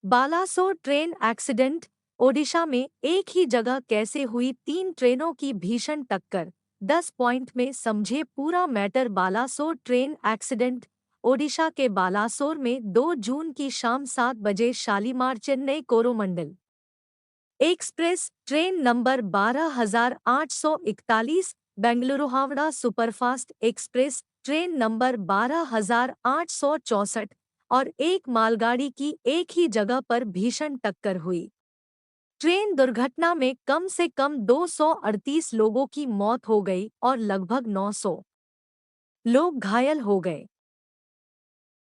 Balasore train accident. Odisha में एक ही जगह कैसे हुई तीन ट्रेनों की भीषण टक्कर। 10 पॉइंट में समझे पूरा matter. Balasore train accident. Odisha के बालासोर में 2 जून की शाम 7 बजे Shalimar Chennai Coromandel express train number 12,841 Bengaluru Howrah superfast express train number 12,864 और एक मालगाड़ी की एक ही जगह पर भीषण टक्कर हुई। ट्रेन दुर्घटना में कम से कम 238 लोगों की मौत हो गई और लगभग 900 लोग घायल हो गए।